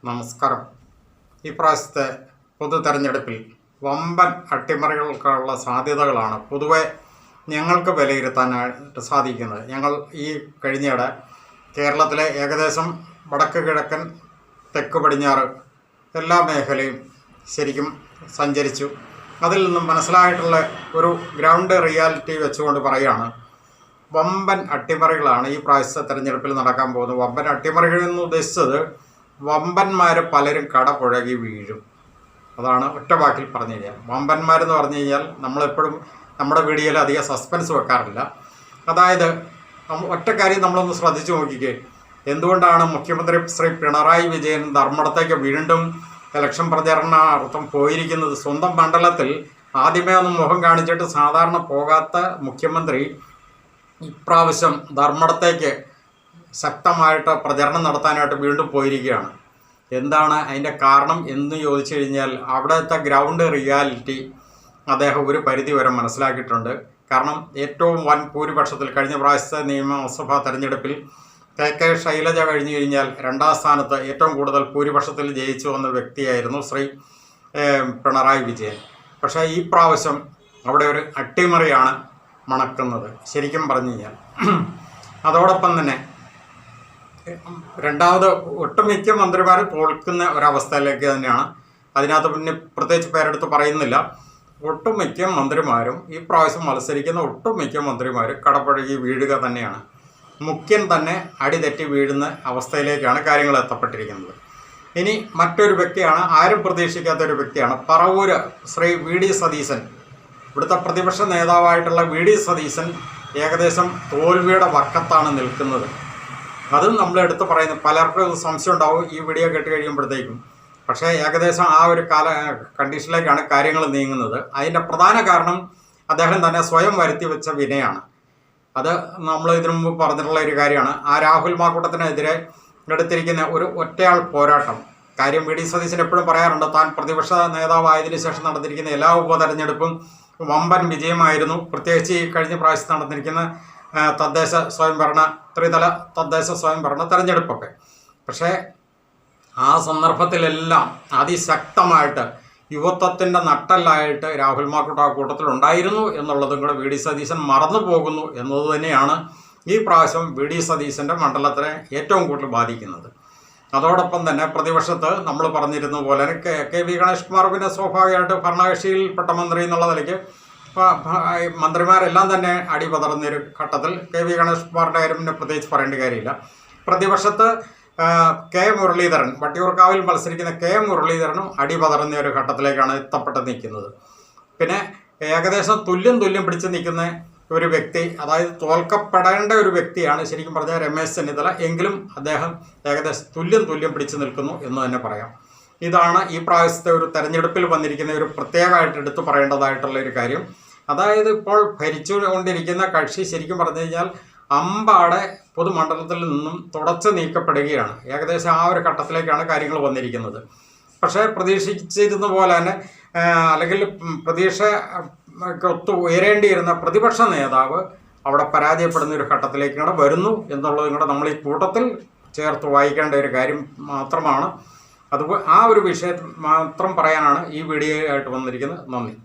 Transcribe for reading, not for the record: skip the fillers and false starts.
നമസ്കാരം. ഈ പ്രാവശ്യത്തെ പൊതു തെരഞ്ഞെടുപ്പിൽ വമ്പൻ അട്ടിമറികൾക്കുള്ള സാധ്യതകളാണ് പൊതുവെ ഞങ്ങൾക്ക് വിലയിരുത്താനായിട്ട് സാധിക്കുന്നത്. ഞങ്ങൾ ഈ കഴിഞ്ഞിടെ കേരളത്തിലെ ഏകദേശം വടക്ക് കിഴക്കൻ തെക്ക് പടിഞ്ഞാറ് എല്ലാ മേഖലയും ശരിക്കും സഞ്ചരിച്ചു. അതിൽ നിന്നും മനസ്സിലായിട്ടുള്ള ഒരു ഗ്രൗണ്ട് റിയാലിറ്റി വെച്ചുകൊണ്ട് പറയുകയാണ്, വമ്പൻ അട്ടിമറികളാണ് ഈ പ്രാവശ്യത്തെ തെരഞ്ഞെടുപ്പിൽ നടക്കാൻ പോകുന്നത്. വമ്പൻ അട്ടിമറികൾ എന്ന് ഉദ്ദേശിച്ചത് വമ്പന്മാർ പലരും കടപുഴകി വീഴും. അതാണ് ഒറ്റ വാക്കിൽ പറഞ്ഞു കഴിഞ്ഞാൽ. വമ്പന്മാരെന്ന് പറഞ്ഞു കഴിഞ്ഞാൽ നമ്മളെപ്പോഴും നമ്മുടെ വീഡിയോയിൽ അധികം സസ്പെൻസ് വെക്കാറില്ല. അതായത് ഒറ്റ കാര്യം നമ്മളൊന്ന് ശ്രദ്ധിച്ചു നോക്കിക്കേ. എന്തുകൊണ്ടാണ് മുഖ്യമന്ത്രി ശ്രീ പിണറായി വിജയൻ ധർമ്മടത്തേക്ക് വീണ്ടും ഇലക്ഷൻ പ്രചരണാർത്ഥം പോയിരിക്കുന്നത്? സ്വന്തം മണ്ഡലത്തിൽ ആദ്യമേ ഒന്ന് മുഖം കാണിച്ചിട്ട് സാധാരണ പോകാത്ത മുഖ്യമന്ത്രി ഇപ്രാവശ്യം ധർമ്മടത്തേക്ക് ശക്തമായിട്ട് പ്രചരണം നടത്താനായിട്ട് വീണ്ടും പോയിരിക്കുകയാണ്. എന്താണ് അതിൻ്റെ കാരണം എന്ന് ചോദിച്ചു കഴിഞ്ഞാൽ അവിടുത്തെ ഗ്രൗണ്ട് റിയാലിറ്റി അദ്ദേഹം ഒരു പരിധി വരെ മനസ്സിലാക്കിയിട്ടുണ്ട്. കാരണം ഏറ്റവും വൻ ഭൂരിപക്ഷത്തിൽ കഴിഞ്ഞ പ്രാവശ്യത്തെ നിയമസഭാ തെരഞ്ഞെടുപ്പിൽ കെ ശൈലജ കഴിഞ്ഞു കഴിഞ്ഞാൽ രണ്ടാം സ്ഥാനത്ത് ഏറ്റവും കൂടുതൽ ഭൂരിപക്ഷത്തിൽ ജയിച്ചു വന്ന വ്യക്തിയായിരുന്നു ശ്രീ പിണറായി വിജയൻ. പക്ഷേ ഈ പ്രാവശ്യം അവിടെ ഒരു അട്ടിമറിയാണ് മണക്കുന്നത് ശരിക്കും പറഞ്ഞു കഴിഞ്ഞാൽ. അതോടൊപ്പം തന്നെ രണ്ടാമത് ഒട്ടുമിക്ക മന്ത്രിമാർ തോൽക്കുന്ന ഒരവസ്ഥയിലേക്ക് തന്നെയാണ്. അതിനകത്ത് പിന്നെ പ്രത്യേകിച്ച് പേരെടുത്ത് പറയുന്നില്ല. ഒട്ടുമിക്ക മന്ത്രിമാരും ഈ പ്രാവശ്യം മത്സരിക്കുന്ന ഒട്ടുമിക്ക മന്ത്രിമാർ കടപുഴകി വീഴുക തന്നെയാണ്. മുഖ്യൻ തന്നെ അടിതെറ്റി വീഴുന്ന അവസ്ഥയിലേക്കാണ് കാര്യങ്ങൾ എത്തപ്പെട്ടിരിക്കുന്നത്. ഇനി മറ്റൊരു വ്യക്തിയാണ്, ആരും പ്രതീക്ഷിക്കാത്ത ഒരു വ്യക്തിയാണ്, പറവൂര് ശ്രീ വി ഡി സതീശൻ. ഇവിടുത്തെ പ്രതിപക്ഷ നേതാവായിട്ടുള്ള വി ഡി സതീശൻ ഏകദേശം തോൽവിയുടെ വക്കത്താണ് നിൽക്കുന്നത്. അതും നമ്മളെടുത്ത് പറയുന്നത് പലർക്കും സംശയം ഉണ്ടാവും ഈ വീഡിയോ കേട്ട് കഴിയുമ്പോഴത്തേക്കും. പക്ഷേ ഏകദേശം ആ ഒരു കണ്ടീഷനിലേക്കാണ് കാര്യങ്ങൾ നീങ്ങുന്നത്. അതിൻ്റെ പ്രധാന കാരണം അദ്ദേഹം തന്നെ സ്വയം വരുത്തി വെച്ച വിനയാണ്. അത് നമ്മൾ ഇതിനു മുമ്പ് പറഞ്ഞിട്ടുള്ള ഒരു കാര്യമാണ്. ആ രാഹുൽ മാക്കൂട്ടത്തിനെതിരെ എടുത്തിരിക്കുന്ന ഒരു ഒറ്റയാൾ പോരാട്ടം. കാര്യം വി ഡി സതീശൻ എപ്പോഴും പറയാറുണ്ട്, താൻ പ്രതിപക്ഷ നേതാവായതിനു ശേഷം നടന്നിരിക്കുന്ന എല്ലാ ഉപതെരഞ്ഞെടുപ്പും വമ്പൻ വിജയമായിരുന്നു. പ്രത്യേകിച്ച് ഈ കഴിഞ്ഞ പ്രാവശ്യം നടന്നിരിക്കുന്ന തദ്ദേശ സ്വയംഭരണ ത്രിതല തദ്ദേശ സ്വയംഭരണ തെരഞ്ഞെടുപ്പൊക്കെ. പക്ഷേ ആ സന്ദർഭത്തിലെല്ലാം അതിശക്തമായിട്ട് യുവത്വത്തിൻ്റെ നട്ടല്ലായിട്ട് രാഹുൽ മാക്കൂട്ട കൂട്ടത്തിലുണ്ടായിരുന്നു എന്നുള്ളതും കൂടെ വി ഡി സതീശൻ മറന്നു പോകുന്നു എന്നത് തന്നെയാണ് ഈ പ്രാവശ്യം വി ഡി സതീശൻ്റെ മണ്ഡലത്തിനെ ഏറ്റവും കൂടുതൽ ബാധിക്കുന്നത്. അതോടൊപ്പം തന്നെ പ്രതിപക്ഷത്ത് നമ്മൾ പറഞ്ഞിരുന്ന പോലെ കെ വി ഗണേഷ് കുമാർ പിന്നെ സ്വാഭാവികമായിട്ട് ഭരണകക്ഷിയിൽപ്പെട്ട മന്ത്രി എന്നുള്ള നിലയ്ക്ക് മന്ത്രിമാരെല്ലാം തന്നെ അടിപതർന്നൊരു ഘട്ടത്തിൽ കെ വി ഗണേഷ് കുമാറിൻ്റെ കാര്യം പിന്നെ പ്രത്യേകിച്ച് പറയേണ്ട കാര്യമില്ല. പ്രതിപക്ഷത്ത് കെ മുരളീധരൻ, വട്ടിയൂർക്കാവിൽ മത്സരിക്കുന്ന കെ മുരളീധരനും അടിപതർന്ന ഒരു ഘട്ടത്തിലേക്കാണ് എത്തപ്പെട്ട് നിൽക്കുന്നത്. പിന്നെ ഏകദേശം തുല്യം പിടിച്ച് നിൽക്കുന്ന ഒരു വ്യക്തി, അതായത് തോൽക്കപ്പെടേണ്ട ഒരു വ്യക്തിയാണ് ശരിക്കും പറഞ്ഞാൽ രമേശ് ചെന്നിത്തല. എങ്കിലും അദ്ദേഹം ഏകദേശം തുല്യം പിടിച്ച് നിൽക്കുന്നു എന്ന് തന്നെ പറയാം. ഇതാണ് ഈ പ്രാവശ്യത്തെ ഒരു തെരഞ്ഞെടുപ്പിൽ വന്നിരിക്കുന്ന ഒരു പ്രത്യേകമായിട്ട് എടുത്തു പറയേണ്ടതായിട്ടുള്ള ഒരു കാര്യം. അതായത് ഇപ്പോൾ ഭരിച്ചുകൊണ്ടിരിക്കുന്ന കക്ഷി ശരിക്കും പറഞ്ഞു കഴിഞ്ഞാൽ അമ്പാടെ പൊതുമണ്ഡലത്തിൽ നിന്നും തുടച്ചു നീക്കപ്പെടുകയാണ്. ഏകദേശം ആ ഒരു ഘട്ടത്തിലേക്കാണ് കാര്യങ്ങൾ വന്നിരിക്കുന്നത്. പക്ഷേ പ്രതീക്ഷിച്ചിരുന്ന പോലെ തന്നെ അല്ലെങ്കിൽ പ്രതീക്ഷയ്ക്കൊത്ത് ഉയരേണ്ടിയിരുന്ന പ്രതിപക്ഷ നേതാവ് അവിടെ പരാജയപ്പെടുന്ന ഒരു ഘട്ടത്തിലേക്കാണ് വരുന്നു എന്നുള്ളതും കൂടെ നമ്മൾ ഈ കൂട്ടത്തിൽ ചേർത്ത് വായിക്കേണ്ട ഒരു കാര്യം മാത്രമാണ്. അതുപോലെ ആ ഒരു വിഷയം മാത്രം പറയാനാണ് ഈ വീഡിയോ ആയിട്ട് വന്നിരിക്കുന്നത്. നന്ദി.